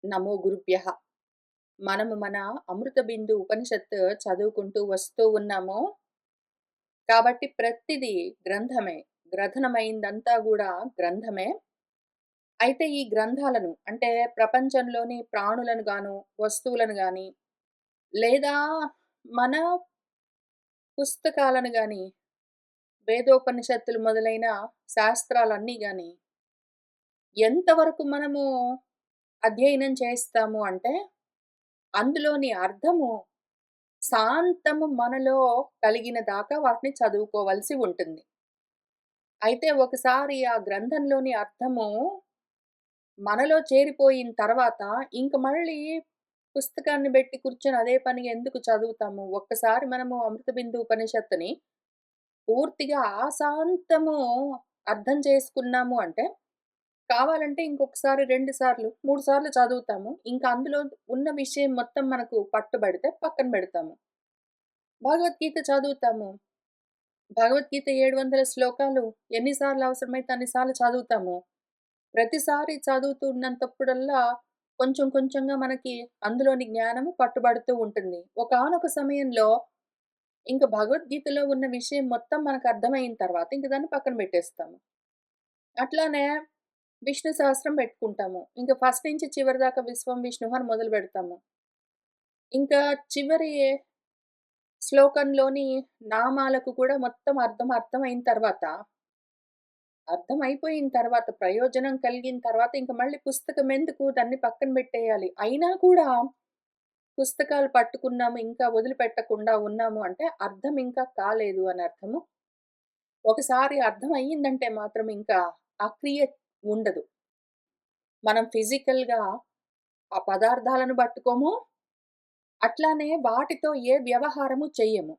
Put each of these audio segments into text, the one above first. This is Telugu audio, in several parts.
నమో గురుభ్యః. మనము మన అమృత బిందు ఉపనిషత్తు చదువుకుంటూ వస్తూ ఉన్నాము. కాబట్టి ప్రతిదీ గ్రంథమే. గ్రథనమైందంతా గూడా గ్రంథమే. అయితే ఈ గ్రంథాలను అంటే ప్రపంచంలోని ప్రాణులను గాను, వస్తువులను గాని, లేదా మన పుస్తకాలను గాని, వేదోపనిషత్తులు మొదలైన శాస్త్రాలన్నీ గాని, ఎంతవరకు మనము అధ్యయనం చేస్తాము అంటే, అందులోని అర్థము సాంతము మనలో కలిగిన దాకా వాటిని చదువుకోవలసి ఉంటుంది. అయితే ఒకసారి ఆ గ్రంథంలోని అర్థము మనలో చేరిపోయిన తర్వాత ఇంక మళ్ళీ పుస్తకాన్ని బెట్టి కూర్చొని అదే పనిగా ఎందుకు చదువుతాము? ఒక్కసారి మనము అమృతబిందు ఉపనిషత్తుని పూర్తిగా ఆసాంతము అర్థం చేసుకున్నాము అంటే, కావాలంటే ఇంకొకసారి 2 సార్లు, 3 సార్లు చదువుతాము. ఇంకా అందులో ఉన్న విషయం మొత్తం మనకు పట్టుబడితే పక్కన బెడతాము. భగవద్గీత చదువుతాము. భగవద్గీత 700 శ్లోకాలు ఎన్ని సార్లు అవసరమైతే అన్ని సార్లు చదువుతాము. ప్రతిసారి చదువుతున్నంతప్పుడల్లా కొంచెం కొంచెంగా మనకి అందులోని జ్ఞానము పట్టుబడుతూ ఉంటుంది. ఒకానొక సమయంలో ఇంక భగవద్గీతలో ఉన్న విషయం మొత్తం మనకు అర్థమయిన తర్వాత ఇంక దాన్ని పక్కన పెట్టేస్తాము. అట్లానే విష్ణు సహస్రం పెట్టుకుంటాము. ఇంక ఫస్ట్ నుంచి చివరి దాకా విశ్వం విష్ణువు అని మొదలుపెడతాము. ఇంకా చివరి శ్లోకంలోని నామాలకు కూడా మొత్తం అర్థం అయిన తర్వాత అర్థమైపోయిన తర్వాత, ప్రయోజనం కలిగిన తర్వాత ఇంక మళ్ళీ పుస్తకం ఎందుకు దాన్ని పక్కన పెట్టేయాలి. అయినా కూడా పుస్తకాలు పట్టుకున్నాము, ఇంకా వదిలిపెట్టకుండా ఉన్నాము అంటే అర్థం ఇంకా కాలేదు అని అర్థము. ఒకసారి అర్థం అయ్యిందంటే మాత్రం ఇంకా ఆ క్రియ ఉండదు. మనం ఫిజికల్‌గా ఆ పదార్థాలను పట్టుకోము. అట్లానే వాటితో ఏ వ్యవహారము చెయ్యము.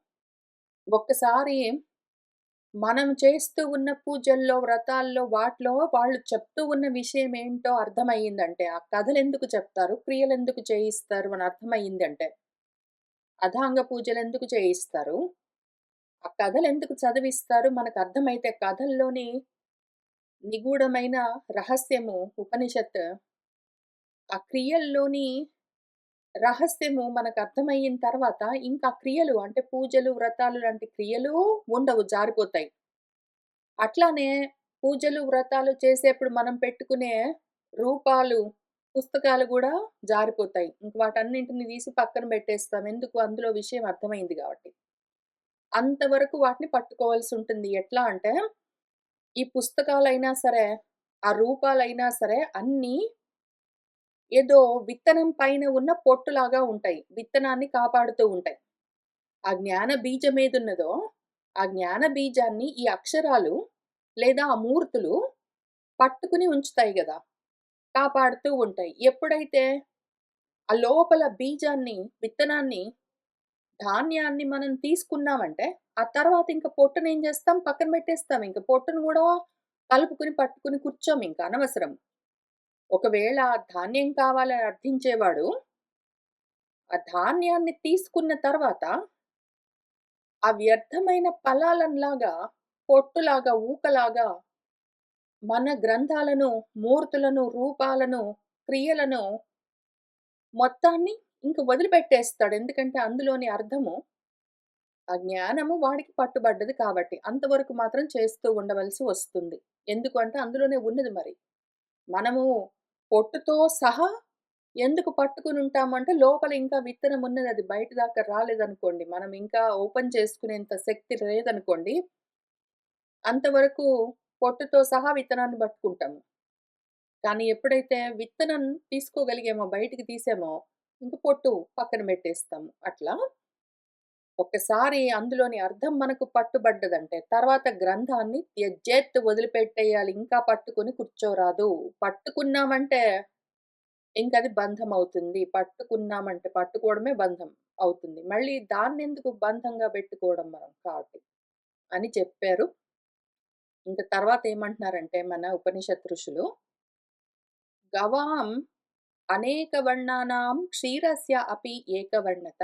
ఒక్కసారి మనం చేస్తూ ఉన్న పూజల్లో, వ్రతాల్లో వాటిలో వాళ్ళు చెప్తూ ఉన్న విషయం ఏంటో అర్థమయ్యిందంటే, ఆ కథలెందుకు చెప్తారు, క్రియలెందుకు చేయిస్తారు అని అర్థమయ్యిందంటే, అథాంగ పూజలెందుకు చేయిస్తారు, ఆ కథలెందుకు చదివిస్తారు మనకర్థమైతే కథల్లోని నిగూఢమైన రహస్యము ఉపనిషత్, ఆ క్రియల్లోని రహస్యము మనకర్థమయిన తర్వాత ఇంకా క్రియలు అంటే పూజలు, వ్రతాలు లాంటి క్రియలు ఉండవు, జారిపోతాయి. అట్లానే పూజలు, వ్రతాలు చేసేప్పుడు మనం పెట్టుకునే రూపాలు, పుస్తకాలు గూడా జారిపోతాయి. ఇంక వాటన్నింటిని తీసి పక్కన పెట్టేస్తాం. ఎందుకు? అందులో విషయం అర్థమైంది గాబట్టి. అంతవరకు వాటిని పట్టుకోవాల్సుంటుంది. ఎట్లా అంటే, ఈ పుస్తకాలైనా సరే, ఆ రూపాలైనా సరే అన్నీ ఏదో విత్తనం పైన ఉన్న పొట్టులాగా ఉంటాయి. విత్తనాన్ని కాపాడుతూ ఉంటాయి. ఆ జ్ఞాన బీజం ఏదున్నదో, ఆ జ్ఞాన బీజాన్ని ఈ అక్షరాలు లేదా ఆ మూర్తులు పట్టుకుని ఉంచుతాయి గదా! కాపాడుతూ ఉంటాయి. ఎప్పుడైతే ఆ లోపల బీజాన్ని, విత్తనాన్ని, ధాన్యాన్ని మనం తీసుకున్నామంటే, ఆ తర్వాత ఇంక పొట్టునేం జేస్తాం? పక్కన పెట్టేస్తాం. ఇంక పొట్టును గూడా కలుపుకొని, పట్టుకొని కూర్చోమింక అనవసరం. ఒకవేళ ధాన్యం కావాలని అర్థించేవాడు, ఆ ధాన్యాన్ని తీసుకున్న తర్వాత, ఆ వ్యర్థమైన పలాలన్లాగా, పొట్టులాగా, ఊకలాగా మన గ్రంథాలను, మూర్తులను, రూపాలను, క్రియలను మొత్తాన్ని ఇంక వదిలిపెట్టేస్తాడు. ఎందుకంటే అందులోని అర్థము, ఆ జ్ఞానము వాడికి పట్టుబడ్డది కాబట్టి. అంతవరకు మాత్రం చేస్తూ ఉండవలసి వస్తుంది. ఎందుకు అంటే అందులోనే ఉన్నది మరి. మనము పొట్టుతో సహా ఎందుకు పట్టుకొనుంటామంటే లోపల ఇంకా విత్తనం ఉన్నది. అది బయట దాకా రాలేదనుకోండి. మనం ఇంకా ఓపెన్ చేసుకునేంత శక్తి లేదనుకోండి. అంతవరకు పొట్టుతో సహా విత్తనాన్ని పట్టుకుంటాము. కానీ ఎప్పుడైతే విత్తనం తీసుకోగలిగామో, బయటికి తీసామో, ఇంక పొట్టు పక్కన పెట్టేస్తాము. అట్లా ఒక్కసారి అందులోని అర్థం మనకు పట్టుబడ్డదంటే, తర్వాత గ్రంథాన్ని యజ్జేత్ వదిలిపెట్టేయాలి. ఇంకా పట్టుకొని కూర్చోరాదు. పట్టుకున్నామంటే ఇంకది బంధమవుతుంది. పట్టుకున్నామంటే పట్టుకోవడమే బంధం అవుతుంది. మళ్ళీ దాన్నెందుకు బంధంగా పెట్టుకోవడం మనం కాబట్టి అని చెప్పారు. ఇంక తర్వాత ఏమంటున్నారంటే మన ఉపనిషత్ ఋషులు, గవాం అనేక వర్ణానాం క్షీరస్య అపి ఏకవర్ణత.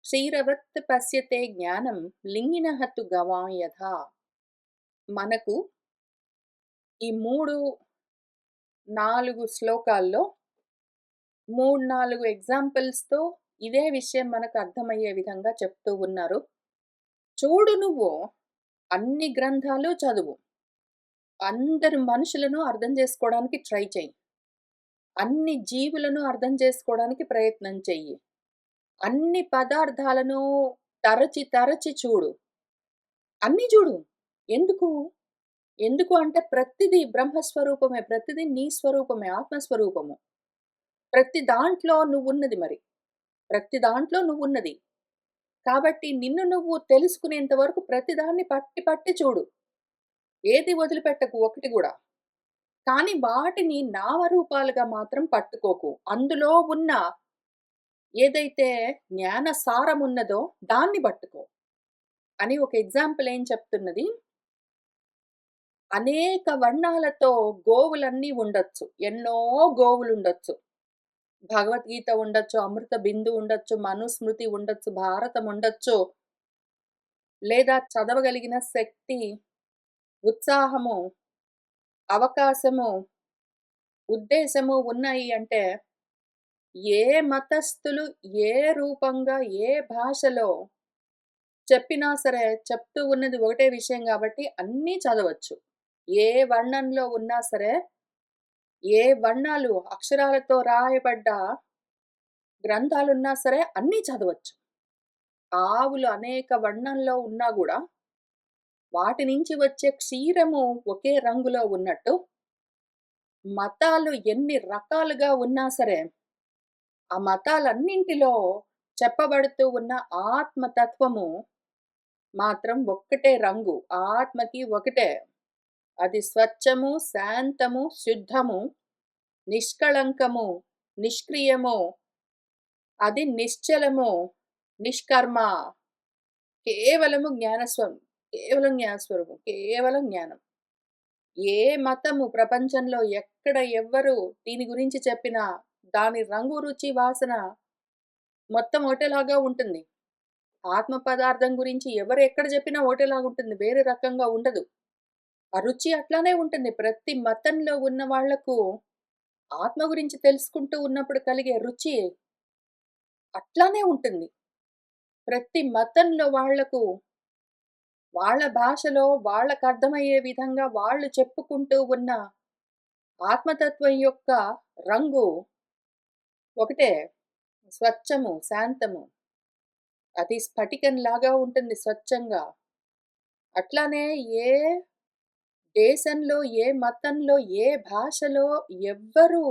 క్షీరవత్ పశ్యతే జ్ఞానం లింగినః తు గవాం యథా. మనకు ఈ 3, 4 శ్లోకాల్లో 3, 4 ఎగ్జాంపుల్స్‌తో ఇదే విషయం మనకు అర్థమయ్యే విధంగా చెప్తూ ఉన్నారు. చూడు నువ్వు అన్ని గ్రంథాలు చదువు. అందరు మనుషులను అర్థం చేసుకోవడానికి ట్రై చెయ్యి. అన్ని జీవులను అర్థం చేసుకోవడానికి ప్రయత్నం చెయ్యి. అన్ని పదార్థాలను తరచి, తరచి చూడు. అన్నీ జూడు. ఎందుకు? ఎందుకు అంటే ప్రతిది బ్రహ్మస్వరూపమే. ప్రతిది నీ స్వరూపమే. ఆత్మస్వరూపము. ప్రతి దాంట్లో నువ్వున్నది మరి. ప్రతి దాంట్లో నువ్వున్నది. కాబట్టి నిన్ను నువ్వు తెలుసుకునేంత వరకు ప్రతిదాన్ని పట్టి, పట్టి చూడు. ఏది వదిలిపెట్టకు ఒకటి గూడా. కానీ వాటిని నామరూపాలుగా మాత్రం పట్టుకోకు. అందులో ఉన్న ఏదైతే జ్ఞాన సారమున్నదో దాన్ని పట్టుకో. అని ఒక ఎగ్జాంపుల్ ఏం చెప్తున్నది, అనేక వర్ణాలతో గోవులన్నీ ఉండొచ్చు. ఎన్నో గోవులుండొచ్చు. భగవద్గీత ఉండొచ్చు, అమృత బిందు ఉండొచ్చు, మనుస్మృతి ఉండొచ్చు, భారతం ఉండొచ్చు. లేదా చదవగలిగిన శక్తి, ఉత్సాహము, అవకాశము, ఉద్దేశము ఉన్నాయి అంటే, ఏ మతస్థులు ఏ రూపంగా, ఏ భాషలో చెప్పినా సరే, చెప్తూ ఉన్నది ఒకటే విషయం గాబట్టి అన్నీ చదవచ్చు. ఏ వర్ణంలో ఉన్నా సరే, ఏ వర్ణాలు అక్షరాలతో రాయబడ్డ గ్రంథాలున్నా సరే అన్నీ చదవచ్చు. ఆవులు అనేక వర్ణంలో ఉన్నా గూడా, వాటి నుంచి వచ్చే క్షీరము ఒకే రంగులో ఉన్నట్టు, మతాలు ఎన్ని రకాలుగా ఉన్నా సరే, ఆ మతాలన్నింటిలో చెప్పబడుతూ ఉన్న ఆత్మతత్వము మాత్రం ఒక్కటే రంగు. ఆత్మకి ఒకటే. అది స్వచ్ఛము, శాంతము, శుద్ధము, నిష్కళంకము, నిష్క్రియము, అది నిశ్చలము, నిష్కర్మ. కేవలము కేవలం జ్ఞానస్వరూపం. కేవలం జ్ఞానం. ఏ మతము ప్రపంచంలో ఎక్కడ ఎవ్వరు దీని గురించి చెప్పినా, దాని రంగు, రుచి, వాసన మొత్తం ఒకటేలాగా ఉంటుంది. ఆత్మ పదార్థం గురించి ఎవరు ఎక్కడ చెప్పినా ఒకటేలాగుంటుంది. వేరే రకంగా ఉండదు. ఆ రుచి అట్లానే ఉంటుంది. ప్రతి మతంలో ఉన్న వాళ్ళకు ఆత్మ గురించి తెలుసుకుంటూ ఉన్నప్పుడు కలిగే రుచి అట్లానే ఉంటుంది. ప్రతి మతంలో వాళ్లకు వాళ్ళ భాషలో వాళ్ళకర్థమయ్యే విధంగా వాళ్ళు చెప్పుకుంటూ ఉన్న ఆత్మతత్వం యొక్క రంగు ఒకటే. స్వచ్ఛము, శాంతము. అది స్ఫటికంలాగా ఉంటుంది స్వచ్ఛంగా. అట్లానే ఏ దేశంలో, ఏ మతంలో, ఏ భాషలో ఎవ్వరు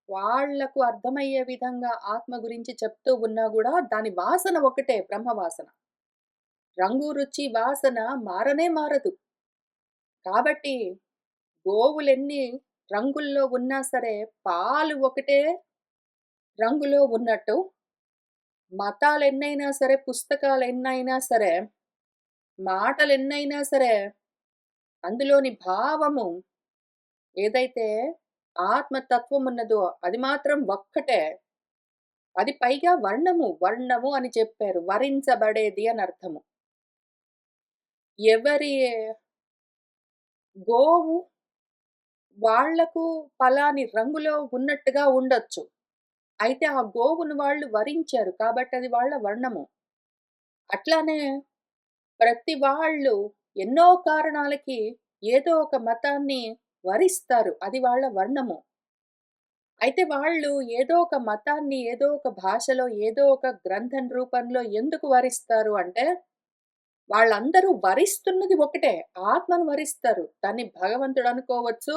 వాళ్ళకు అర్థమయ్యే విధంగా ఆత్మ గురించి చెప్తూ ఉన్నా గూడా దాని వాసన ఒకటే బ్రహ్మవాసన. రంగు, రుచి, వాసన మారనే మారదు. కాబట్టి గోవులెన్ని రంగుల్లో ఉన్నా సరే, పాలు ఒకటే రంగులో ఉన్నట్టు, మతాలెన్నైనా సరే, పుస్తకాలెన్నైనా సరే, మాటలెన్నైనా సరే, అందులోని భావము ఏదైతే ఆత్మతత్వమున్నదో అది మాత్రం ఒక్కటే. అది పైగా వర్ణము అని చెప్పారు. వరించబడేది అని అర్థము. ఎవరి గోవు వాళ్లకు పలాని రంగులో ఉన్నట్టుగా ఉండొచ్చు. అయితే ఆ గోవును వాళ్ళు వరించారు కాబట్టి అది వాళ్ళ వర్ణము. అట్లానే ప్రతి వాళ్ళు ఎన్నో కారణాలకి ఏదో ఒక మతాన్ని వరిస్తారు. అది వాళ్ళ వర్ణము. అయితే వాళ్ళు ఏదో ఒక మతాన్ని, ఏదో ఒక భాషలో, ఏదో ఒక గ్రంథం రూపంలో ఎందుకు వరిస్తారు అంటే, వాళ్ళందరూ వరిస్తున్నది ఒకటే. ఆత్మను వరిస్తారు. దాన్ని భగవంతుడు అనుకోవచ్చు,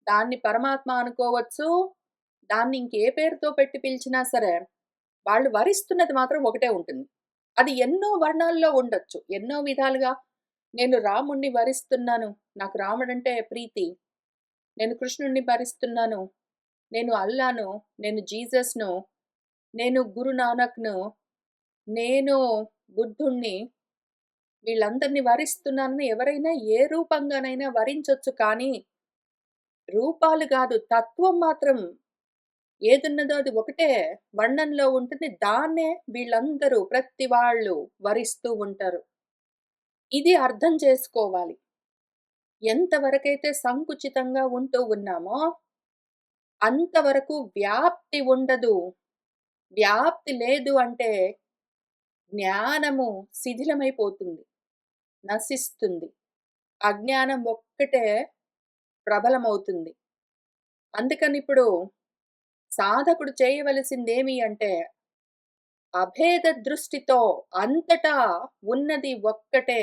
దాన్ని పరమాత్మ అనుకోవచ్చు, దాన్ని ఇంకే పేరుతో పెట్టి పిలిచినా సరే, వాళ్ళు వరిస్తున్నది మాత్రం ఒకటే ఉంటుంది. అది ఎన్నో వర్ణాల్లో ఉండొచ్చు. ఎన్నో విధాలుగా నేను రాముడిని వరిస్తున్నాను. నాకు రాముడంటే ప్రీతి. నేను కృష్ణుడిని భరిస్తున్నాను. నేను అల్లాను. నేను జీసస్‌ను. నేను గురు నానక్‌ను. నేను బుద్ధుడిని. వీళ్ళందరిని వరిస్తున్నానని ఎవరైనా ఏ రూపంగానైనా వరించొచ్చు కానీ, రూపాలు గాదు తత్వం మాత్రం ఏదున్నదో అది ఒకటే వర్ణంలో ఉంటుంది. దాన్నే వీళ్ళందరూ ప్రతి వాళ్ళు వరిస్తూ ఉంటారు. ఇది అర్థం చేసుకోవాలి. ఎంతవరకైతే సంకుచితంగా ఉంటూ ఉన్నామో, అంతవరకు వ్యాప్తి ఉండదు. వ్యాప్తి లేదు అంటే జ్ఞానము శిథిలమైపోతుంది, నశిస్తుంది. అజ్ఞానం ఒక్కటే ప్రబలమవుతుంది. అందుకనిప్పుడు సాధకుడు చేయవలసిందేమి అంటే, అభేద దృష్టితో అంతటా ఉన్నది ఒక్కటే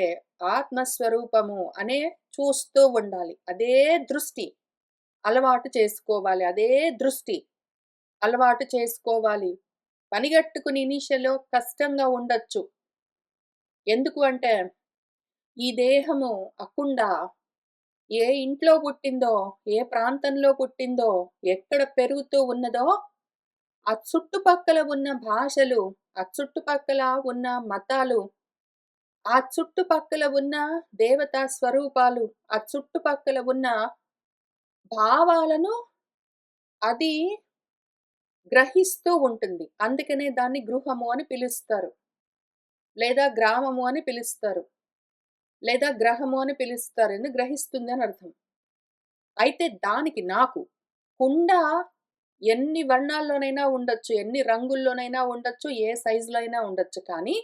ఆత్మస్వరూపము అనే చూస్తూ ఉండాలి. అదే దృష్టి అలవాటు చేసుకోవాలి. అదే దృష్టి అలవాటు చేసుకోవాలి. పనిగట్టుకుని ఇనీషియల్‌లో కష్టంగా ఉండొచ్చు. ఎందుకు అంటే, ఈ దేహము అకుండా ఏ ఇంట్లో పుట్టిందో, ఏ ప్రాంతంలో పుట్టిందో, ఎక్కడ పెరుగుతూ ఉన్నదో, ఆ చుట్టుపక్కల ఉన్న భాషలు, ఆ చుట్టుపక్కల ఉన్న మతాలు, ఆ చుట్టుపక్కల ఉన్న దేవతా స్వరూపాలు, ఆ చుట్టుపక్కల ఉన్న భావాలను అది గ్రహిస్తూ ఉంటుంది. అందుకనే దాన్ని గృహము అని పిలుస్తారు. లేదా గ్రామము అని పిలుస్తారు. లేదా గ్రహము అని పిలుస్తారు. ఎందుకు గ్రహిస్తుంది అని అర్థం. అయితే దానికి నాకు కుండ ఎన్ని వర్ణాల్లోనైనా ఉండొచ్చు, ఎన్ని రంగుల్లోనైనా ఉండొచ్చు, ఏ సైజులో అయినా ఉండొచ్చు. కానీ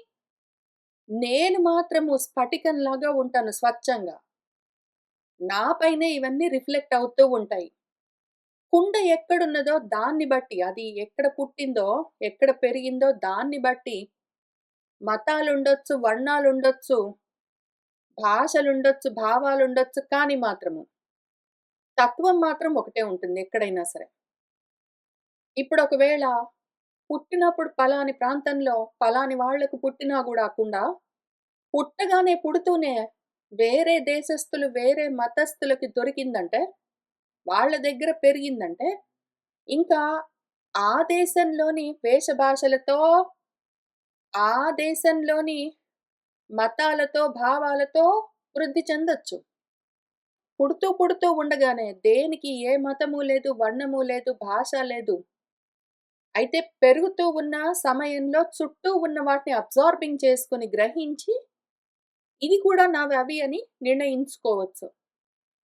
నేను మాత్రము స్ఫటికంలాగా ఉంటాను స్వచ్ఛంగా. నా పైనే ఇవన్నీ రిఫ్లెక్ట్ అవుతూ ఉంటాయి. కుండ ఎక్కడున్నదో దాన్ని బట్టి, అది ఎక్కడ పుట్టిందో, ఎక్కడ పెరిగిందో దాన్ని బట్టి మతాలుండొచ్చు, వర్ణాలుండొచ్చు, భాషలుండొచ్చు, భావాలుండొచ్చు. కానీ మాత్రము తత్వం మాత్రం ఒకటే ఉంటుంది ఎక్కడైనా సరే. ఇప్పుడు ఒకవేళ పుట్టినప్పుడు పలాని ప్రాంతంలో పలాని వాళ్ళకు పుట్టినా గూడాకుండా, పుట్టగానే పుడుతూనే వేరే దేశస్థులు, వేరే మతస్థులకి దొరికిందంటే, వాళ్ళ దగ్గర పెరిగిందంటే, ఇంకా ఆ దేశంలోని వేషభాషలతో, ఆ దేశంలోని మతాలతో, భావాలతో వృద్ధి చెందొచ్చు. పుడుతూ ఉండగానే దేనికి ఏ మతము లేదు, వర్ణము లేదు, భాష లేదు. అయితే పెరుగుతూ ఉన్న సమయంలో చుట్టూ ఉన్న వాటిని అబ్జార్బింగ్ చేసుకొని గ్రహించి, ఇది కూడా నావి అవి అని నిర్ణయించుకోవచ్చు.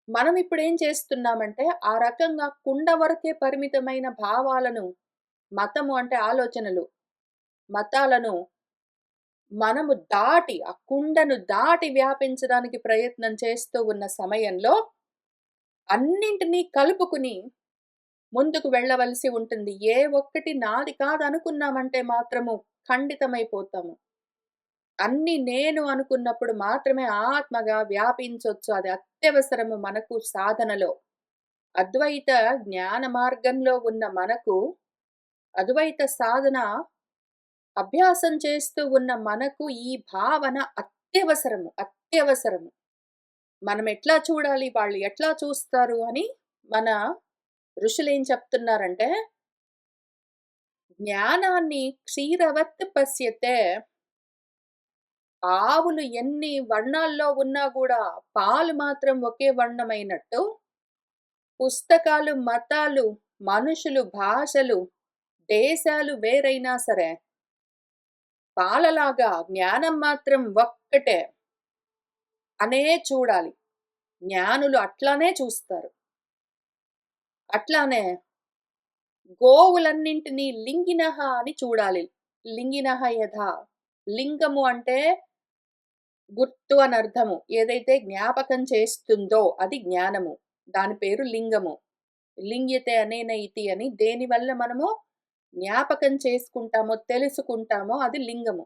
మనం ఇప్పుడేం చేస్తున్నామంటే, ఆ రకంగా కుండ వరకే పరిమితమైన భావాలను, మతము అంటే ఆలోచనలు, మతాలను మనము దాటి, ఆ కుండను దాటి వ్యాపించడానికి ప్రయత్నం చేస్తూ ఉన్న సమయంలో, అన్నింటినీ కలుపుకుని ముందుకు వెళ్ళవలసి ఉంటుంది. ఏ ఒక్కటి నాది కాదనుకున్నామంటే మాత్రము ఖండితమైపోతాము. అన్నీ నేను అనుకున్నప్పుడు మాత్రమే ఆత్మగా వ్యాపించొచ్చు. అది అత్యవసరము మనకు సాధనలో. అద్వైత జ్ఞాన మార్గంలో ఉన్న మనకు, అద్వైత సాధన అభ్యాసం చేస్తూ ఉన్న మనకు ఈ భావన అత్యవసరము. అత్యవసరము. మనం ఎట్లా చూడాలి, వాళ్ళు ఎట్లా చూస్తారు అని మన ఋషులేం చెప్తున్నారంటే, జ్ఞానాన్ని క్షీరవత్ పశ్యతే. ఆవులు ఎన్ని వర్ణాల్లో ఉన్నా గూడా పాలు మాత్రం ఒకే వర్ణమైనట్టు, పుస్తకాలు, మతాలు, మనుషులు, భాషలు, దేశాలు వేరైనా సరే, పాలలాగా జ్ఞానం మాత్రం ఒక్కటే అనే చూడాలి. జ్ఞానులు అట్లానే చూస్తారు. అట్లానే గోవులన్నింటినీ లింగినః అని చూడాలి. లింగినః యథా. లింగము అంటే గుర్తు అనర్థము. ఏదైతే జ్ఞాపకం చేస్తుందో అది జ్ఞానము. దాని పేరు లింగము. లింగ్యతే అనేన ఇతి అని దేనివల్ల మనము జ్ఞాపకం చేసుకుంటామో, తెలుసుకుంటామో అది లింగము.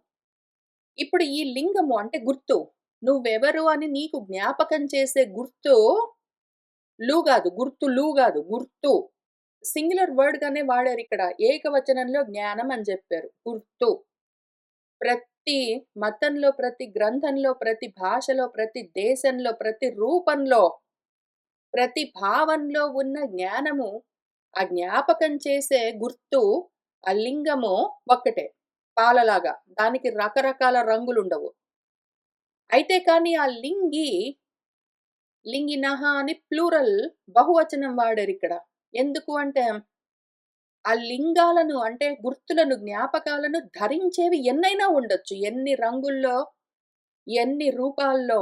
ఇప్పుడు ఈ లింగము అంటే గుర్తు. నువ్వెవరు అని నీకు జ్ఞాపకం చేసే గుర్తు లు గాదు. గుర్తు. సింగులర్ వర్డ్ గానే వాడారిక్కడ. ఏకవచనంలో జ్ఞానం అని జెప్పారు. గుర్తు. ప్రతి మతంలో, ప్రతి గ్రంథంలో, ప్రతి భాషలో, ప్రతి దేశంలో, ప్రతి రూపంలో, ప్రతి భావంలో ఉన్న జ్ఞానము, ఆ జ్ఞాపకం చేసే గుర్తు, ఆ లింగము ఒక్కటే. పాలలాగా. దానికి రకరకాల రంగులుండవు. అయితే కానీ ఆ లింగినః అని ప్లూరల్ బహువచనం వాడారిక్కడ. ఎందుకు అంటే, ఆ లింగాలను అంటే గుర్తులను, జ్ఞాపకాలను ధరించేవి ఎన్నైనా ఉండొచ్చు. ఎన్ని రంగుల్లో, ఎన్ని రూపాల్లో,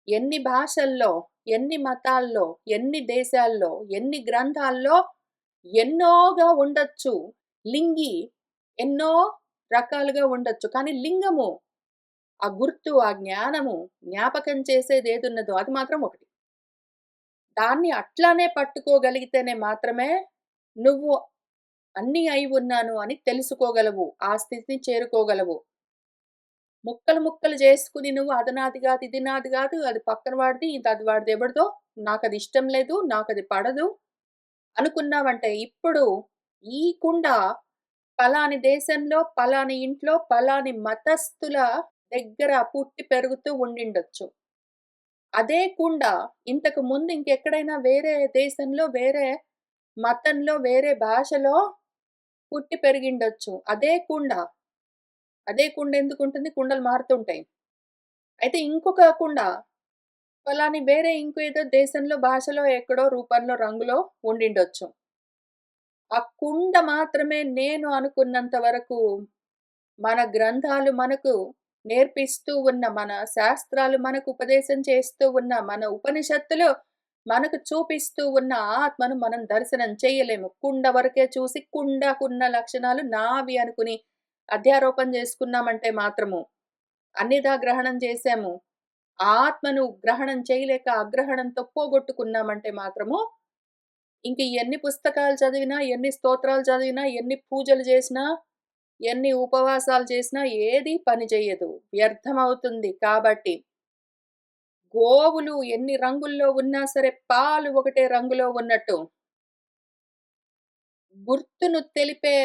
ఎన్ని భాషల్లో, ఎన్ని మతాల్లో, ఎన్ని దేశాల్లో, ఎన్ని గ్రంథాల్లో, ఎన్నోగా ఉండొచ్చు. లింగి ఎన్నో రకాలుగా ఉండొచ్చు. కానీ లింగము, ఆ గుర్తు, ఆ జ్ఞానము, జ్ఞాపకం చేసేదేదున్నదో అది మాత్రం ఒకటి. దాన్ని అట్లానే పట్టుకోగలిగితేనే మాత్రమే నువ్వు అన్నీ అయి ఉన్నాను అని తెలుసుకోగలవు. ఆ స్థితిని చేరుకోగలవు. ముక్కలు ముక్కలు చేసుకొని నువ్వు అది నాది గాదు, ఇది నాది గాదు, అది పక్కన వాడిది, ఇది అది వాడిది ఎవడిదో, నాకది ఇష్టం లేదు, నాకది పడదు అనుకున్నావంటే ఇప్పుడు ఈ కుండ పలాని దేశంలో, పలాని ఇంట్లో, పలాని మతస్థుల దగ్గర పుట్టి పెరుగుతూ ఉండిండొచ్చు. అదే కుండ ఇంతకు ముందు ఇంకెక్కడైనా వేరే దేశంలో, వేరే మతంలో, వేరే భాషలో పుట్టి పెరిగిండొచ్చు. అదే కుండ ఎందుకుంటుంది? కుండలు మారుతుంటాయి. అయితే ఇంకొక కుండ ఫలాని వేరే ఇంకేదో దేశంలో, భాషలో, ఎక్కడో రూపంలో, రంగులో ఉండిండొచ్చు. ఆ కుండ మాత్రమే నేను అనుకున్నంత వరకు మన గ్రంథాలు మనకు నేర్పిస్తూ ఉన్న, మన శాస్త్రాలు మనకు ఉపదేశం చేస్తూ ఉన్న, మన ఉపనిషత్తులు మనకు చూపిస్తూ ఉన్న ఆత్మను మనం దర్శనం చేయలేము. కుండ వరకే చూసి కుండకున్న లక్షణాలు నావి అనుకుని అధ్యారోపణ చేసుకున్నామంటే మాత్రము అన్నిదా గ్రహణం చేశాము. ఆత్మను గ్రహణం చేయలేక అగ్రహణంతో పోగొట్టుకున్నామంటే మాత్రము ఇంక ఎన్ని పుస్తకాలు చదివినా, ఎన్ని స్తోత్రాలు చదివినా, ఎన్ని పూజలు చేసినా, ఎన్ని ఉపవాసాలు చేసినా ఏది పని చెయ్యదు. వ్యర్థమవుతుంది. కాబట్టి గోవులు ఎన్ని రంగుల్లో ఉన్నా సరే పాలు ఒకటే రంగులో ఉన్నట్టు, గుర్తును తెలిపే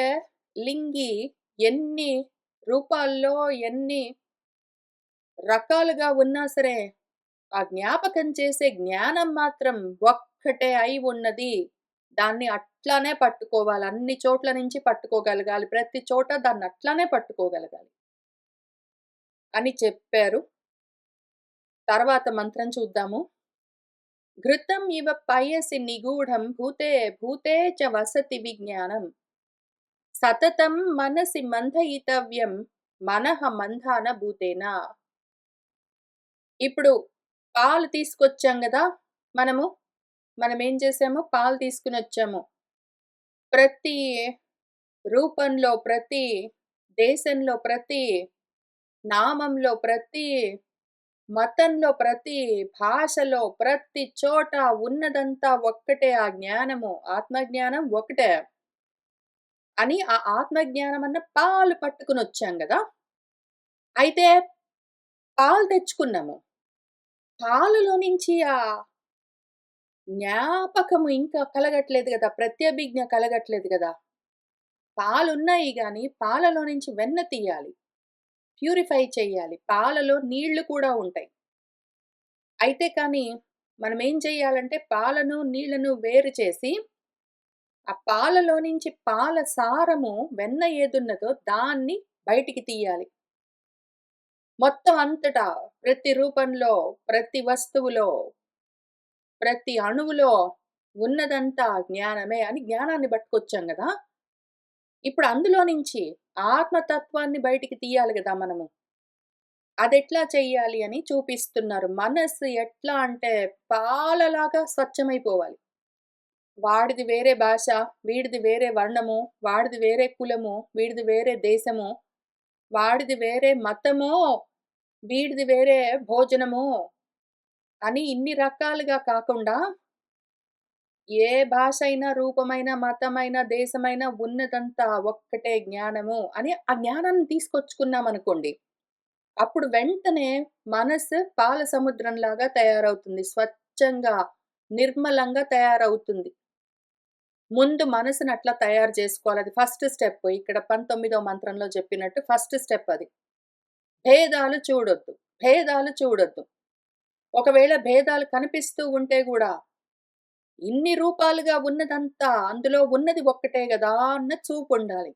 లింగి ఎన్ని రూపాల్లో, ఎన్ని రకాలుగా ఉన్నా సరే, ఆ జ్ఞాపకం చేసే జ్ఞానం మాత్రం ఒక్కటే అయి ఉన్నది. దాన్ని అట్లానే పట్టుకోవాలి. అన్ని చోట్ల నుంచి పట్టుకోగలగాలి. ప్రతి చోట దాన్నట్లానే పట్టుకోగలగాలి అని చెప్పారు. తర్వాత మంత్రం చూద్దాము. ఘృతం ఇవ పయసి నిగూఢం భూతే భూతే చ వసతి విజ్ఞానం. సతతం మనసి మంథయితవ్యం మనః మంథాన భూతేన. ఇప్పుడు పాలు తీసుకొచ్చాం గదా! మనమేం చేసాము? పాలు తీసుకొనొచ్చాము. ప్రతి రూపంలో, ప్రతి దేశంలో, ప్రతి నామంలో, ప్రతి మతంలో, ప్రతి భాషలో, ప్రతి చోట ఉన్నదంతా ఒక్కటే ఆ జ్ఞానము. ఆత్మజ్ఞానం ఒకటే. అని ఆ ఆత్మజ్ఞానమన్న పాలు పట్టుకొనొచ్చాం గదా! అయితే పాలు తెచ్చుకున్నాము. పాలలో నుంచి ఆ జ్ఞాపకము ఇంకా కలగట్లేదు గదా! ప్రత్యభిజ్ఞ కలగట్లేదు గదా! పాలున్నాయి గానీ, పాలలో నుంచి వెన్న తీయాలి. ప్యూరిఫై చెయ్యాలి. పాలలో నీళ్లు కూడా ఉంటాయి. అయితే కానీ, మనమేం చెయ్యాలంటే, పాలను, నీళ్లను వేరు చేసి, ఆ పాలలో నుంచి పాల సారము, వెన్న ఏదున్నదో దాన్ని బయటికి తీయాలి. మొత్తం అంతటా, ప్రతి రూపంలో, ప్రతి వస్తువులో, ప్రతి అణువులో ఉన్నదంతా జ్ఞానమే అని జ్ఞానాన్ని పట్టుకొచ్చాం గదా! ఇప్పుడు అందులో నుంచి ఆత్మతత్వాన్ని బయటికి తీయాలి గదా మనము. అదెట్లా చెయ్యాలి అని చూపిస్తున్నారు. మనస్సు ఎట్లా అంటే పాలలాగా స్వచ్ఛమైపోవాలి. వాడిది వేరే భాష, వీడిది వేరే వర్ణము, వాడిది వేరే కులము, వీడిది వేరే దేశము, వాడిది వేరే మతము, వీడిది వేరే భోజనము అని ఇన్ని రకాలుగా కాకుండా ఏ భాష అయినా, రూపమైన, మతమైన, దేశమైన ఉన్నదంతా ఒక్కటే జ్ఞానము అని ఆ జ్ఞానాన్ని తీసుకొచ్చుకున్నామనుకోండి. అప్పుడు వెంటనే మనసు పాల సముద్రంలాగా తయారవుతుంది. స్వచ్ఛంగా, నిర్మలంగా తయారవుతుంది. ముందు మనసుని అట్లా తయారు చేసుకోవాలి. అది ఫస్ట్ స్టెప్. ఇక్కడ 19వ మంత్రంలో చెప్పినట్టు ఫస్ట్ స్టెప్ అది. భేదాలు చూడొద్దు. భేదాలు చూడొద్దు. ఒకవేళ భేదాలు కనిపిస్తూ ఉంటే గూడా ఇన్ని రూపాలుగా ఉన్నదంతా అందులో ఉన్నది ఒక్కటే గదా! అన్న చూపుండాలి.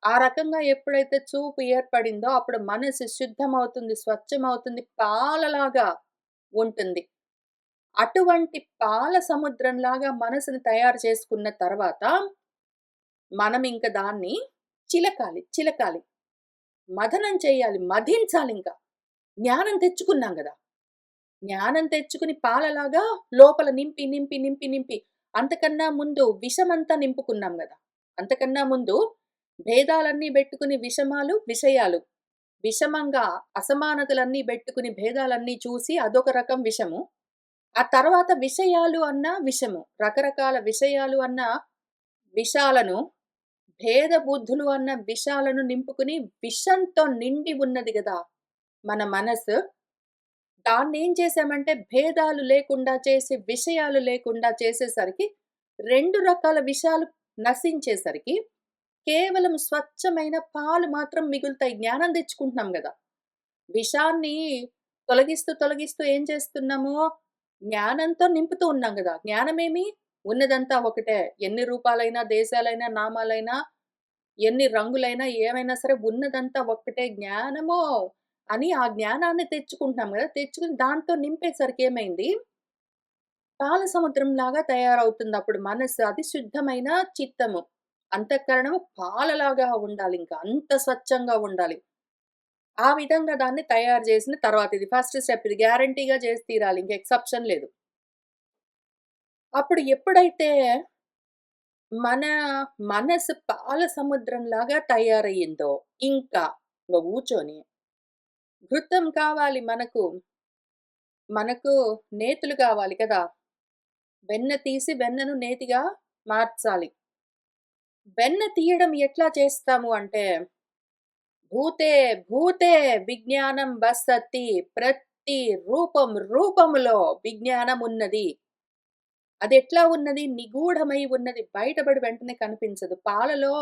ఆ రకంగా ఎప్పుడైతే చూపు ఏర్పడిందో అప్పుడు మనసు శుద్ధమవుతుంది, స్వచ్ఛమవుతుంది, పాలలాగా ఉంటుంది. అటువంటి పాల సముద్రంలాగా మనసుని తయారు చేసుకున్న తర్వాత, మనమింక దాన్ని చిలకాలి. మథనం చేయాలి, మథించాలింక. జ్ఞానం తెచ్చుకున్నాం గదా! జ్ఞానం తెచ్చుకుని పాలలాగా లోపల నింపి అంతకన్నా ముందు విషమంతా నింపుకున్నాం గదా! అంతకన్నా ముందు భేదాలన్నీ బెట్టుకుని విషయాలు. విషమంగా అసమానతలన్నీ బెట్టుకుని భేదాలన్నీ చూసి అదొక రకం విషము. ఆ తర్వాత విషయాలు అన్న విషము. రకరకాల విషయాలు అన్న విషాలను, భేద బుద్ధులు అన్న విషాలను నింపుకుని విషంతో నిండి ఉన్నది గదా! మన మనసు. దాన్నేం చేశామంటే భేదాలు లేకుండా చేసి, విషయాలు లేకుండా చేసేసరికి 2 రకాల విషాలు నశించేసరికి కేవలం స్వచ్ఛమైన పాలు మాత్రం మిగులుతాయి. జ్ఞానం తెచ్చుకుంటున్నాం గదా! విషాన్ని తొలగిస్తూ ఏం చేస్తున్నాము? జ్ఞానంతో నింపుతూ ఉన్నాం గదా! జ్ఞానమేమి? ఉన్నదంతా ఒకటే. ఎన్ని రూపాలైనా, దేశాలైనా, నామాలైనా, ఎన్ని రంగులైనా, ఏమైనా సరే ఉన్నదంతా ఒక్కటే జ్ఞానము అని ఆ జ్ఞానాన్ని తెచ్చుకుంటున్నాం గదా! తెచ్చుకొని దాంతో నింపేసరికి ఏమైంది? పాల సముద్రంలాగా తయారవుతుందప్పుడు మనస్సు. అది శుద్ధమైన చిత్తము. అంతఃకరణము పాలలాగా ఉండాలింక. అంత స్వచ్ఛంగా ఉండాలి. ఆ విధంగా దాన్ని తయారు చేసిన తర్వాత ఇది ఫస్ట్ స్టెప్. ఇది గ్యారంటీగా చేసి తీరాలి. ఇంక ఎక్సెప్షన్ లేదు. అప్పుడు ఎప్పుడైతే మన మనసు పాల సముద్రంలాగా తయారయ్యిందో, ఇంకా ఇంగ కూర్చొని ఘృతం కావాలి మనకు. మనకు నేతులు కావాలి కదా! వెన్న తీసి వెన్నను నేతిగా మార్చాలి. వెన్న తీయడం ఎట్లా చేస్తాము అంటే, భూతే భూతే విజ్ఞానం వసతి. ప్రతి రూపములో విజ్ఞానమున్నది. అదెట్లా ఉన్నది? నిగూఢమై ఉన్నది. బయటపడి వెంటనే కనిపించదు. పాలలో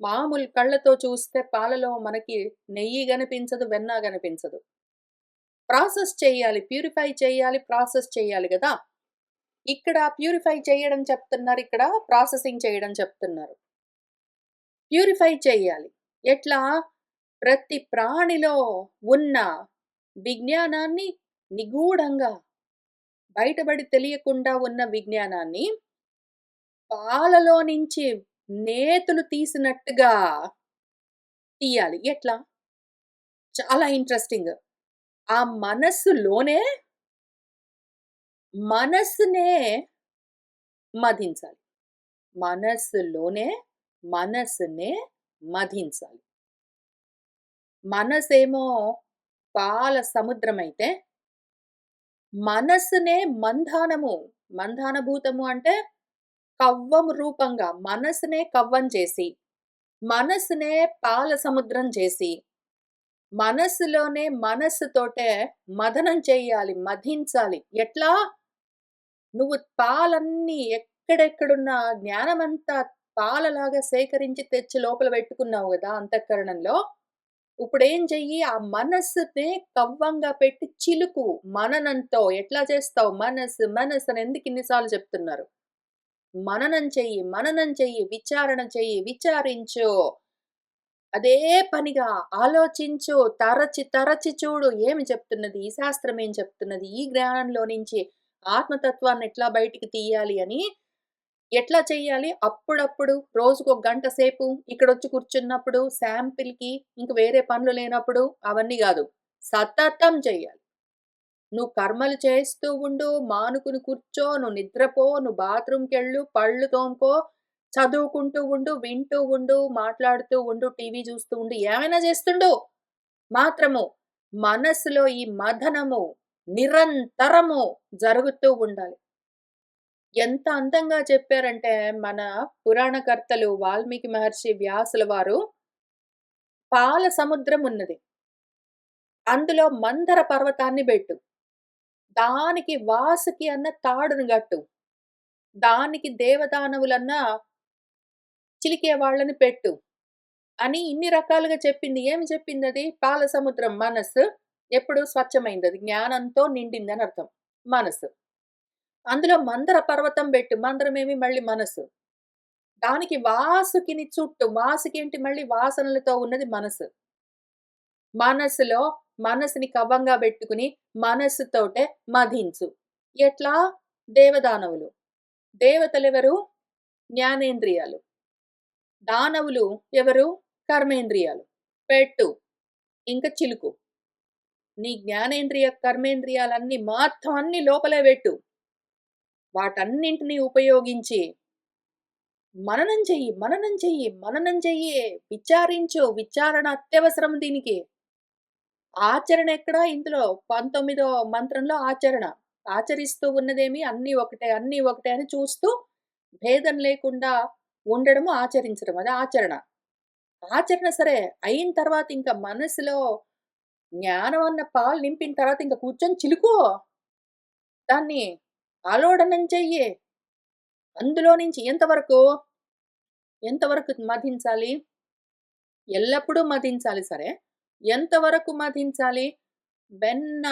మామూలు కళ్ళతో చూస్తే పాలలో మనకి నెయ్యి గనిపించదు, వెన్న గనిపించదు. ప్రాసెస్ చేయాలి. ప్యూరిఫై చేయాలి, ప్రాసెస్ చేయాలి గదా! ఇక్కడ ప్యూరిఫై చేయడం చెప్తున్నారు. ఇక్కడ ప్రాసెసింగ్ చేయడం చెప్తున్నారు. ప్యూరిఫై చెయ్యాలి. ఎట్లా? ప్రతి ప్రాణిలో ఉన్న విజ్ఞానాన్ని నిగూఢంగా బయటబడి తెలియకుండా ఉన్న విజ్ఞానాన్ని పాలలో నుంచి నేతులు తీసినట్టుగా తీయాలి. ఎట్లా? చాలా ఇంట్రెస్టింగ్. ఆ మనస్సునే మధించాలి. మనస్సులోనే మనస్సునే మధించాలి. మనసేమో పాల సముద్రమైతే, మనస్సునే మంధానభూతము అంటే కవ్వము రూపంగా మనసునే కవ్వం చేసి, మనసునే పాల సముద్రం చేసి, మనస్సులోనే మనస్సుతోటే మథనం చెయ్యాలి, మథించాలి. ఎట్లా? నువ్వు పాలన్నీ ఎక్కడెక్కడున్న జ్ఞానమంతా పాలలాగా సేకరించి తెచ్చి లోపల పెట్టుకున్నావు గదా! అంతఃకరణంలో. ఇప్పుడేం చెయ్యి? ఆ మనస్సునే కవ్వంగా పెట్టి చిలుకు మననంతో. ఎట్లా చేస్తావు? మనసు అని ఎందుకు ఇన్ని సార్లు చెప్తున్నారు? మననం చెయ్యి, విచారణ చెయ్యి, విచారించు. అదే పనిగా ఆలోచించు, తరచి చూడు. ఏమి చెప్తున్నది? ఈ శాస్త్రం ఏం చెప్తున్నది? ఈ జ్ఞానంలో నుంచి ఆత్మతత్వాన్ని ఎట్లా బయటికి తీయాలి అని ఎట్లా చెయ్యాలి? అప్పుడప్పుడు రోజుకొక గంట సేపు ఇక్కడొచ్చి కూర్చున్నప్పుడు శాంపిల్‌కి ఇంక వేరే పనులు లేనప్పుడు అవన్నీ గాదు. సతతం చెయ్యాలి. నువ్వు కర్మలు చేస్తూ ఉండు, మానుకుని కూర్చో, నువ్వు నిద్రపో, నువ్వు బాత్రూమ్‌కెళ్ళు, పళ్ళు తోముకో, చదువుకుంటూ ఉండు, వింటూ ఉండు, మాట్లాడుతూ ఉండు, టీవీ చూస్తూ ఉండు, ఏమైనా చేస్తుండు. మాత్రము మనస్సులో ఈ మథనము నిరంతరము జరుగుతూ ఉండాలి. ఎంత అందంగా చెప్పారంటే మన పురాణకర్తలు వాల్మీకి మహర్షి, వ్యాసుల వారు పాల సముద్రం ఉన్నది. అందులో మందర పర్వతాన్ని బెట్టు. దానికి వాసుకి అన్న తాడును గట్టు. దానికి దేవదానవులన్న చిలికే వాళ్ళని పెట్టు. అని ఇన్ని రకాలుగా చెప్పింది. ఏమి చెప్పిందది? పాల సముద్రం మనస్సు ఎప్పుడు స్వచ్ఛమైందది. జ్ఞానంతో నిండిందని అర్థం. మనస్సు. అందులో మందర పర్వతం బెట్టు. మందరమేమి మళ్ళీ మనస్సు. దానికి వాసుకిని చుట్టు. వాసుకేంటి మళ్ళీ వాసనలతో ఉన్నది మనసు. మనసులో మనసుని కవ్వంగా బెట్టుకుని మనస్సుతోటే మధించు. ఎట్లా? దేవదానవులు. దేవతలెవరు? జ్ఞానేంద్రియాలు. దానవులు ఎవరు? కర్మేంద్రియాలు. పెట్టు. ఇంక చిలుకు. నీ జ్ఞానేంద్రియ, కర్మేంద్రియాలన్నీ మొత్తం అన్నీ లోపలే బెట్టు. వాటన్నింటిని ఉపయోగించి మననం చెయ్యి, మననం చెయ్యి, మననం చెయ్యి. విచారించు. విచారణ అత్యవసరం దీనికి. ఆచరణ ఎక్కడ ఇందులో 19వ మంత్రంలో ఆచరణ. ఆచరిస్తూ ఉన్నదేమి అన్నీ ఒకటే, అన్నీ ఒకటే అని చూస్తూ భేదం లేకుండా ఉండడము ఆచరించడం. అది ఆచరణ. ఆచరణ సరే అయిన తర్వాత ఇంక మనసులో జ్ఞానం అన్న పాలు నింపిన తర్వాత ఇంక కూర్చొని చిలుకు. దాన్ని ఆలోడనం చెయ్యి. అందులో నుంచి ఎంతవరకు? ఎంతవరకు మధించాలి? ఎల్లప్పుడూ మధించాలి సరే. ఎంతవరకు మధించాలి? వెన్న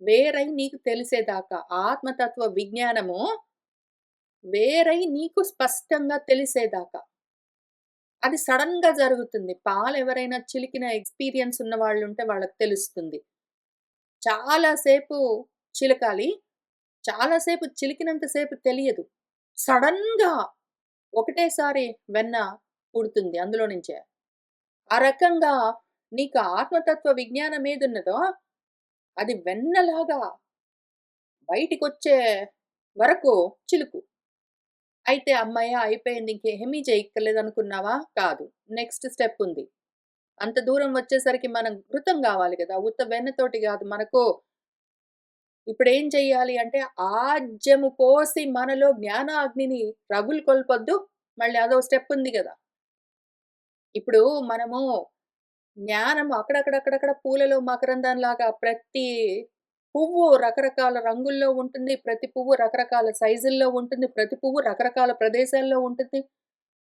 వేరై నీకు తెలిసేదాకా. ఆత్మతత్వ విజ్ఞానము వేరై నీకు స్పష్టంగా తెలిసేదాకా. అది సడెన్‌గా జరుగుతుంది. పాలెవరైనా చిలికిన ఎక్స్‌పీరియన్స్ ఉన్న వాళ్ళుంటే వాళ్ళకి తెలుస్తుంది. చాలా సేపు చిలకాలి. చాలా సేపు చిలికినంత సేపు తెలియదు. సడెన్‌గా ఒకటేసారి వెన్న పుడుతుంది అందులో నుంచే. ఆ రకంగా నీకు ఆత్మతత్వ విజ్ఞానం ఏదున్నదో అది వెన్నలాగా బయటికొచ్చే వరకు చిలుకు. అయితే హమ్మయ్య! అయిపోయింది. ఇంకేమీ చేయక్కర్లేదనుకున్నావా? కాదు. నెక్స్ట్ స్టెప్ ఉంది. అంత దూరం వచ్చేసరికి మనం ఘృతం గావాలి గదా! ఉత్త వెన్నతోటి గాదు. మనకు ఇప్పుడేం చెయ్యాలి అంటే, ఆజ్యము పోసి మనలో జ్ఞానాగ్నిని రగులుకొల్పొద్దు. మళ్ళీ అదో స్టెప్ ఉంది గదా! ఇప్పుడు మనము జ్ఞానం అక్కడక్కడక్కడక్కడ పూలలో మకరందంలాగా ప్రతి పువ్వు రకరకాల రంగుల్లో ఉంటుంది. ప్రతి పువ్వు రకరకాల సైజుల్లో ఉంటుంది. ప్రతి పువ్వు రకరకాల ప్రదేశాల్లో ఉంటుంది.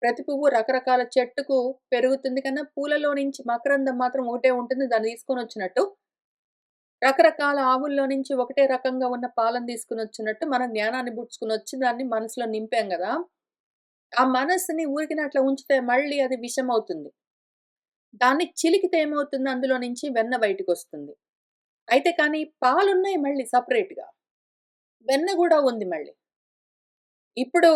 ప్రతి పువ్వు రకరకాల చెట్టుకు పెరుగుతుంది కన్నా పూలలో నుంచి మకరందం మాత్రం ఒకటే ఉంటుంది. దాన్ని తీసుకొనొచ్చినట్టు రకరకాల ఆవుల్లో నుంచి ఒకటే రకంగా ఉన్న పాలను తీసుకొనొచ్చినట్టు మనం జ్ఞానాన్ని బుడ్చుకొనొచ్చి దాన్ని మనసులో నింపాం గదా! ఆ మనస్సుని ఊరికినే అట్లా ఉంచితే మళ్ళీ అది విషమవుతుంది. దాన్ని చిలికితే ఏమవుతుంది అందులో నుంచి వెన్న బయటికొస్తుంది. అయితే కానీ పాలున్నాయి మళ్ళీ సెపరేట్‌గా. వెన్న గూడా ఉంది మళ్ళీ. ఇప్పుడు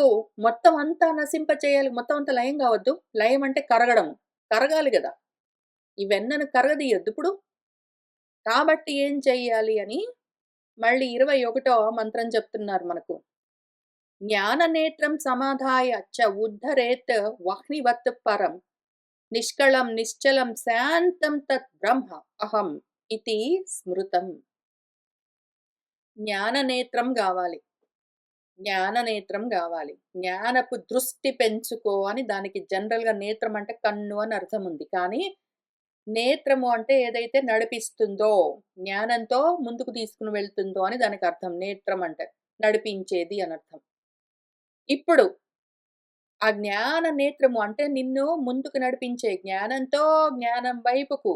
మొత్తం అంతా నశింపచేయాలి. మొత్తం అంతా లయం గావద్దు. లయం అంటే కరగడం. కరగాలి గదా! ఈ వెన్నను కరగదీయొద్దిప్పుడు. కాబట్టి ఏం చెయ్యాలి అని మళ్ళీ 21వ మంత్రం చెప్తున్నారు మనకు. జ్ఞాననేత్రం సమాధాయ చ ఉద్ధరేత్ వహ్నివత్ పరం. నిష్కళం నిశ్చలం శాంతం తత్ బ్రహ్మ అహం ఇతి స్మృతం. జ్ఞాననేత్రం గావాలి. జ్ఞాననేత్రం గావాలి. జ్ఞానపు దృష్టి పెంచుకో అని దానికి జనరల్‌గా నేత్రం అంటే కన్ను అని అర్థం ఉంది. కానీ నేత్రము అంటే ఏదైతే నడిపిస్తుందో, జ్ఞానంతో ముందుకు తీసుకొని వెళ్తుందో అని దానికి అర్థం. నేత్రం అంటే నడిపించేది అనర్థం. ఇప్పుడు ఆ జ్ఞాన నేత్రము అంటే నిన్ను ముందుకు నడిపించే జ్ఞానంతో జ్ఞానం వైపుకు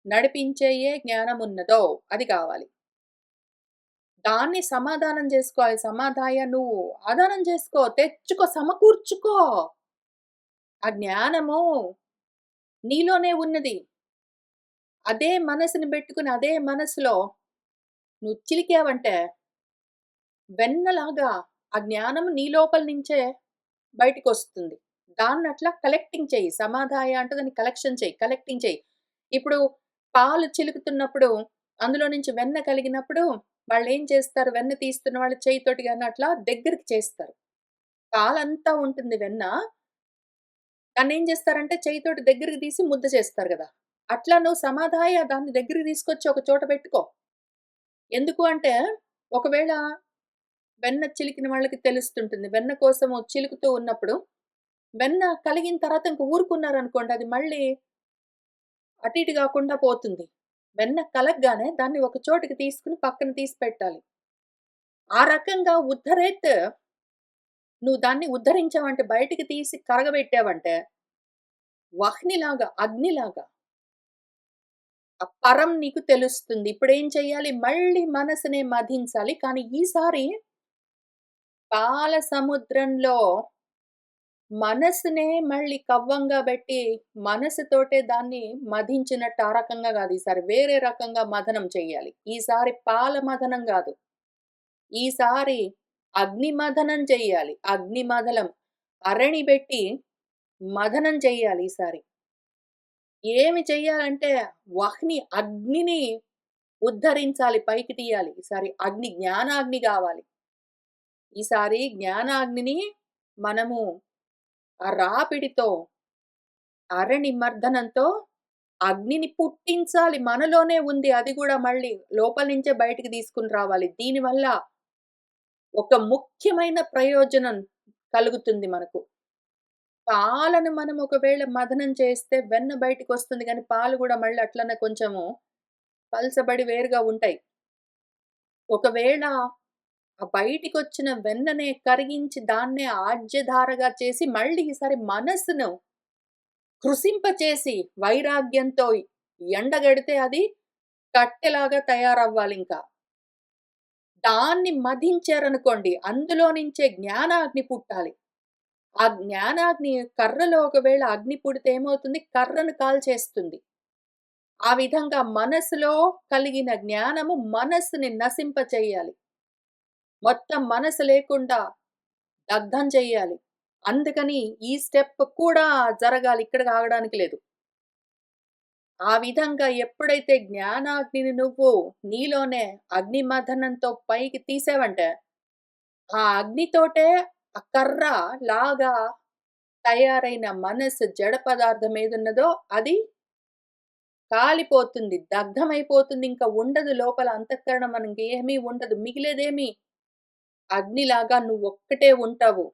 నడిపించే ఏ జ్ఞానమున్నదో అది కావాలి. దాన్ని సమాధానం జేసుకోవాలి. సమాధాయ నువ్వు ఆదానం జేసుకో, తెచ్చుకో, సమకూర్చుకో. ఆ జ్ఞానము నీలోనే ఉన్నది. అదే మనసుని బెట్టుకొని, అదే మనసులో నువ్వు చిలికావంటే వెన్నలాగా ఆ జ్ఞానం నీ లోపల నుంచే బయటికొస్తుంది. దాన్నట్లా కలెక్టింగ్ చెయ్యి. సమాధాయ అంటే దాన్ని కలెక్షన్ చెయ్యి. కలెక్టింగ్ చెయ్యి. ఇప్పుడు పాలు చిలుకుతున్నప్పుడు అందులో నుంచి వెన్న కలిగినప్పుడు వాళ్ళేం చేస్తారు? వెన్న తీస్తున్న వాళ్ళు చెయ్యితోటి గాని అట్లా దగ్గరికి చేస్తారు. పాలంతా ఉంటుంది వెన్న. దాన్నేం చేస్తారంటే చెయ్యితోటి దగ్గరికి తీసి ముద్ద చేస్తారు గదా! అట్లా నువ్వు సమాధాయ దాన్ని దగ్గరికి తీసుకొచ్చి ఒక చోట పెట్టుకో. ఎందుకు అంటే ఒకవేళ వెన్న చిలికిన వాళ్ళకి తెలుస్తుంటుంది. వెన్న కోసము చిలుకుతూ ఉన్నప్పుడు వెన్న కలిగిన తర్వాత ఇంక ఊరుకున్నారనుకోండి అది మళ్ళీ అటు ఇటు గాకుండా పోతుంది. వెన్న కలగ్గానే దాన్ని ఒక చోటికి తీసుకొని పక్కన తీసి పెట్టాలి. ఆ రకంగా ఉద్ధరేత్ నువ్వు దాన్ని ఉద్ధరించావంటే బయటికి తీసి కరగబెట్టావంటే వహ్నిలాగా, అగ్నిలాగా ఆ పరం నీకు తెలుస్తుంది. ఇప్పుడేం చెయ్యాలి? మళ్ళీ మనసునే మధించాలి. కానీ ఈసారి పాల సముద్రంలో మనసునే మళ్ళీ కవ్వంగా బెట్టి, మనసుతోటే దాన్ని మధించినట్టు ఆ రకంగా గాదు ఈసారి. వేరే రకంగా మథనం చెయ్యాలి. ఈసారి పాల మథనం గాదు. ఈసారి అగ్ని మథనం చెయ్యాలి. అగ్ని మధలం. అరణి బెట్టి మథనం చెయ్యాలి ఈసారి. ఏమి చెయ్యాలంటే అగ్నిని ఉద్ధరించాలి. పైకి తీయాలి. ఈసారి అగ్ని జ్ఞానాగ్ని గావాలి. ఈసారి జ్ఞానాగ్నిని మనము ఆ రాపిడితో, అరణిమర్దనంతో అగ్నిని పుట్టించాలి. మనలోనే ఉంది. అది గూడా మళ్ళీ లోపల నుంచే బయటికి తీసుకొని రావాలి. దీనివల్ల ఒక ముఖ్యమైన ప్రయోజనం కలుగుతుంది మనకు. పాలను మనం ఒకవేళ మథనం చేస్తే వెన్న బయటికొస్తుంది గానీ, పాలు గూడా మళ్ళీ అట్లనే కొంచెము పల్చబడి వేరుగా ఉంటాయి. ఒకవేళ ఆ బయటికొచ్చిన వెన్ననే కరిగించి దాన్నే ఆజ్యధారగా చేసి మళ్ళీ ఈసారి మనస్సును కృశింపచేసి వైరాగ్యంతో ఎండగడితే అది కట్టెలాగా తయారవ్వాలింక. దాన్ని మధించారనుకోండి, అందులో నుంచే జ్ఞానాగ్ని పుట్టాలి. ఆ జ్ఞానాగ్ని కర్రలో ఒకవేళ అగ్ని పుడితే ఏమవుతుంది? కర్రను కాల్చేస్తుంది. ఆ విధంగా మనసులో కలిగిన జ్ఞానము మనస్సుని నశింపచేయాలి. మొత్తం మనసు లేకుండా దగ్ధం చెయ్యాలి. అందుకని ఈ స్టెప్ కూడా జరగాలి. ఇక్కడికి ఆగడానికి లేదు. ఆ విధంగా ఎప్పుడైతే జ్ఞానాగ్నిని నువ్వు నీలోనే అగ్నిమథనంతో పైకి తీసావంటే, ఆ అగ్నితోటే ఆ కర్ర లాగా తయారైన మనసు జడ పదార్థం ఏదున్నదో అది కాలిపోతుంది. దగ్ధమైపోతుంది. ఇంక ఉండదు లోపల అంతఃకరణం మనకేమీ ఉండదు. మిగిలేదేమి అగ్నిలాగా నువ్వొక్కటే ఉంటావు.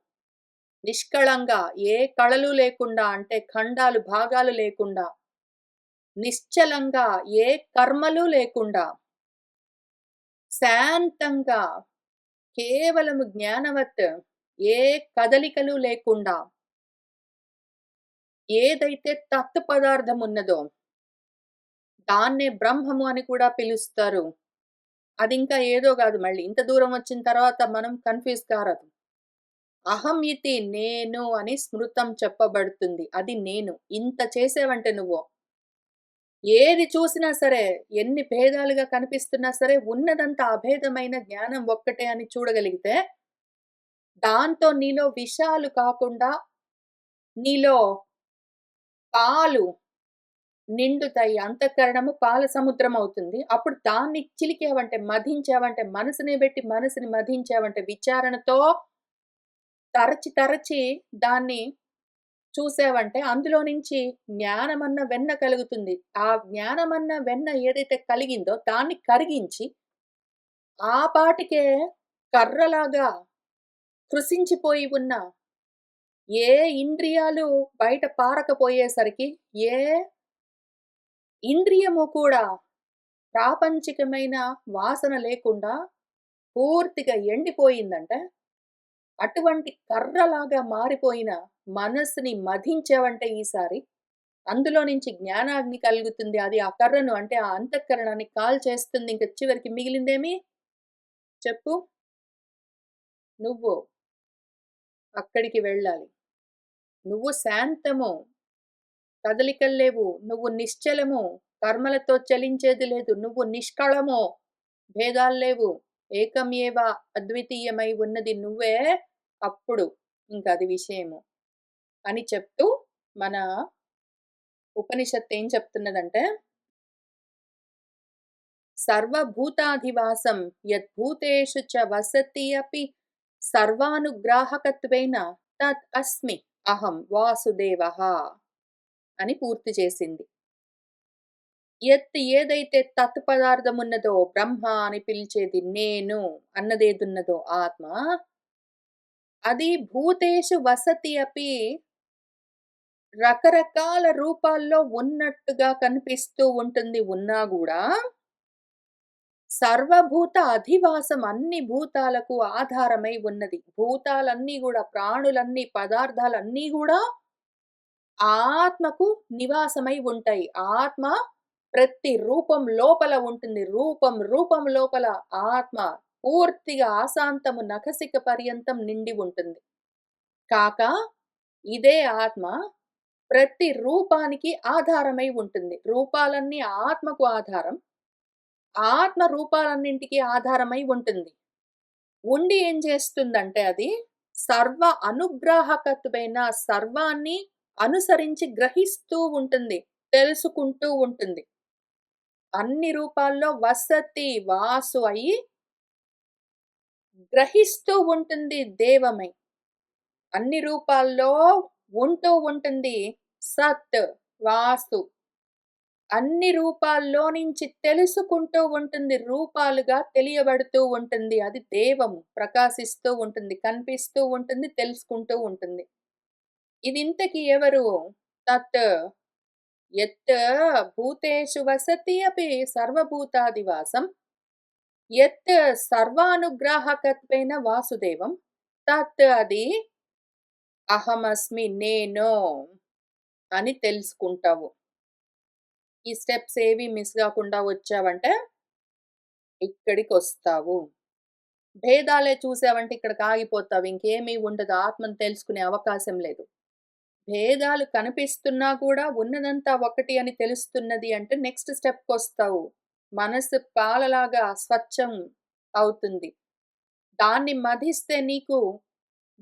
నిష్కళంగా ఏ కళలు లేకుండా అంటే ఖండాలు, భాగాలు లేకుండా, నిశ్చలంగా ఏ కర్మలు లేకుండా, శాంతంగా కేవలము జ్ఞానవత్ ఏ కదలికలు లేకుండా ఏదైతే తత్తు పదార్థం ఉన్నదో దాన్నే బ్రహ్మము అని కూడా పిలుస్తారు. అదింకా ఏదో గాదు మళ్ళీ. ఇంత దూరం వచ్చిన తర్వాత మనం కన్‌ఫ్యూజ్ కారాదు. అహం ఇతి నేను అని స్మృతం చెప్పబడుతుంది. అది నేను. ఇంత చేసావంటే నువ్వు, ఏది చూసినా సరే, ఎన్ని భేదాలుగా కనిపిస్తున్నా సరే, ఉన్నదంతా అభేదమైన జ్ఞానం ఒక్కటే అని చూడగలిగితే, దాంతో నీలో విషాలు కాకుండా, నీలో పాలు నిండుతాయి. అంతఃకరణము పాల సముద్రమవుతుంది. అప్పుడు దాన్ని చిలికావంటే, మధించావంటే, మనసునే బెట్టి మనసుని మధించావంటే, విచారణతో తరచి, తరచి దాన్ని చూసావంటే, అందులో నుంచి జ్ఞానమన్న వెన్న కలుగుతుంది. ఆ జ్ఞానమన్న వెన్న ఏదైతే కలిగిందో, దాన్ని కరిగించి, ఆ పాటికే కర్రలాగా కృశించిపోయి ఉన్న ఏ ఇంద్రియాలు బయట పారకపోయేసరికి, ఏ ఇంద్రియము కూడా ప్రాపంచికమైన వాసన లేకుండా పూర్తిగా ఎండిపోయిందంటే, అటువంటి కర్రలాగా మారిపోయిన మనస్సుని మధించావంటే ఈసారి, అందులో నుంచి జ్ఞానాగ్ని కలుగుతుంది. అది ఆ కర్రను అంటే ఆ అంతఃకరణాన్ని కాల్చేస్తుంది. ఇంక చివరికి మిగిలిందేమి? చెప్పు? నువ్వు అక్కడికి వెళ్ళాలి. నువ్వు శాంతము. కదలికలు లేవు. నువ్వు నిశ్చలము. కర్మలతో చలించేది లేదు. నువ్వు నిష్కళము. భేదాలు లేవు. ఏకం ఏవ అద్వితీయమై ఉన్నది నువ్వే. అప్పుడు ఇంకది విషయము అని చెప్తూ మన ఉపనిషత్తు ఏం చెప్తున్నదంటే, సర్వభూతాధివాసం యద్భూతేషు చ వసతి అపి సర్వానుగ్రాహకత్వేన తద్ అస్మి అహం వాసుదేవః అని పూర్తి చేసింది. ఏదైతే తత్ పదార్థం ఉన్నదో బ్రహ్మ అని పిలిచేది నేను అన్నదేదున్నదో ఆత్మ, అది భూతేషు వసతి అపి రకరకాల రూపాల్లో ఉన్నట్టుగా కనిపిస్తూ ఉంటుంది. ఉన్నా గూడా సర్వభూత అధివాసం అన్ని భూతాలకు ఆధారమై ఉన్నది. భూతాలన్నీ గూడా, ప్రాణులన్నీ, పదార్థాలన్నీ గూడా ఆత్మకు నివాసమై ఉంటాయి. ఆత్మ ప్రతి రూపం లోపల ఉంటుంది. రూపం, రూపం లోపల ఆత్మ పూర్తిగా ఆశాంతము నఖశిఖ పర్యంతం నిండి ఉంటుంది. కాక ఇదే ఆత్మ ప్రతి రూపానికి ఆధారమై ఉంటుంది. రూపాలన్నీ ఆత్మకు ఆధారం. ఆత్మ రూపాలన్నింటికి ఆధారమై ఉంటుంది. ఉండి ఏం చేస్తుందంటే అది సర్వ అనుగ్రాహకత్వమైన సర్వాన్ని అనుసరించి గ్రహిస్తూ ఉంటుంది. తెలుసుకుంటూ ఉంటుంది. అన్ని రూపాల్లో వసతి వాసు అయి గ్రహిస్తూ ఉంటుంది దేవమై. అన్ని రూపాల్లో ఉంటూ ఉంటుంది సత్, వాసు. అన్ని రూపాల్లో నుంచి తెలుసుకుంటూ ఉంటుంది. రూపాలుగా తెలియబడుతూ ఉంటుంది. అది దేవము. ప్రకాశిస్తూ ఉంటుంది. కనిపిస్తూ ఉంటుంది. తెలుసుకుంటూ ఉంటుంది. ఇదింతకి ఎవరు? తత్ యత్ భూతేషు వసతి అపి సర్వభూతాదివాసం యత్ సర్వానుగ్రాహకత్వేన వాసుదేవం తత్ అది అహమస్మి నేను అని తెలుసుకుంటావు. ఈ స్టెప్స్ ఏవి మిస్ గాకుండా వచ్చావంటే ఇక్కడికొస్తావు. భేదాలే చూసావంటే ఇక్కడికి ఆగిపోతావు. ఇంకేమీ ఉండదు. ఆత్మను తెలుసుకునే అవకాశం లేదు. భేదాలు కనిపిస్తున్నా కూడా ఉన్నదంతా ఒకటి అని తెలుస్తున్నది అంటే నెక్స్ట్ స్టెప్‌కొస్తావు. మనసు పాలలాగా స్వచ్ఛం అవుతుంది. దాన్ని మధిస్తే నీకు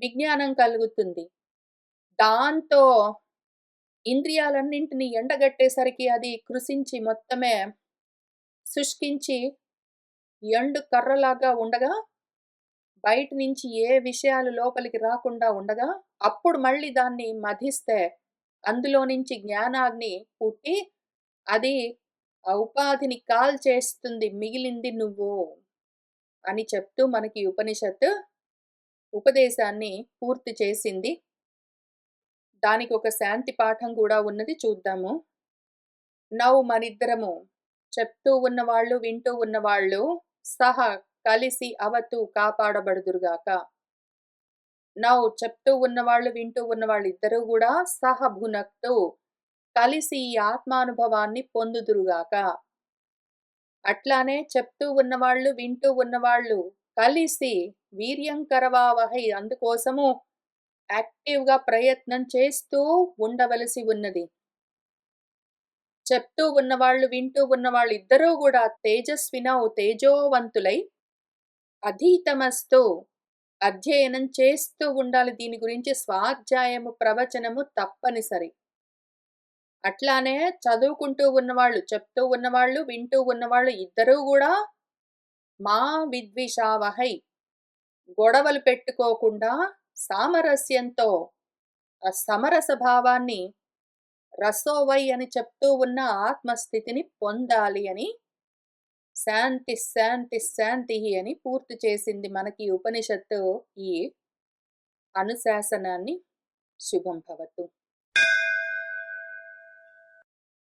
విజ్ఞానం కలుగుతుంది. దాంతో ఇంద్రియాలన్నింటిని ఎండగట్టేసరికి అది కృశించి మొత్తమే శుష్కించి ఎండు కర్రలాగా ఉండగా, బయట నుంచి ఏ విషయాలు లోపలికి రాకుండా ఉండగా, అప్పుడు మళ్ళీ దాన్ని మధిస్తే, అందులో నుంచి జ్ఞానాగ్ని పుట్టి, అది ఆ ఉపాధిని కాల్చేస్తుంది. మిగిలింది నువ్వు అని చెప్తూ మనకి ఉపనిషత్తు ఉపదేశాన్ని పూర్తి చేసింది. దానికొక శాంతి పాఠం గూడా ఉన్నది చూద్దాము. మనిద్దరము చెప్తూ ఉన్నవాళ్ళు, వింటూ ఉన్నవాళ్ళు కలిసి అవతు కాపాడబడుదురుగాక. చెప్తూ ఉన్నవాళ్ళు, వింటూ ఉన్నవాళ్ళు ఇద్దరూ గూడా భునక్తు కలిసి ఈ ఆత్మానుభవాన్ని పొందుదురుగాక. అట్లానే చెప్తూ ఉన్నవాళ్ళు, వింటూ ఉన్నవాళ్ళు కలిసి వీర్యం కరవావహై అందుకోసము యాక్టివ్‌గా ప్రయత్నం చేస్తూ ఉండవలసి ఉన్నది. చెప్తూ ఉన్నవాళ్ళు, వింటూ ఉన్నవాళ్ళు ఇద్దరూ గూడా తేజోవంతులై అధీతమస్తు అధ్యయనం చేస్తూ ఉండాలి. దీని గురించి స్వాధ్యాయము, ప్రవచనము తప్పనిసరి. అట్లానే చదువుకుంటూ ఉన్నవాళ్ళు, చెప్తూ ఉన్నవాళ్ళు, వింటూ ఉన్నవాళ్ళు ఇద్దరూ గూడా మా విద్విషావహై గొడవలు పెట్టుకోకుండా సామరస్యంతో ఆ సమరస భావాన్ని రసోవై అని చెప్తూ ఉన్న ఆత్మస్థితిని పొందాలి అని శాంతి శాంతి శాంతి అని పూర్తి చేసింది మనకి ఉపనిషత్తు ఈ అనుశాసనాన్ని. శుభం భవతు.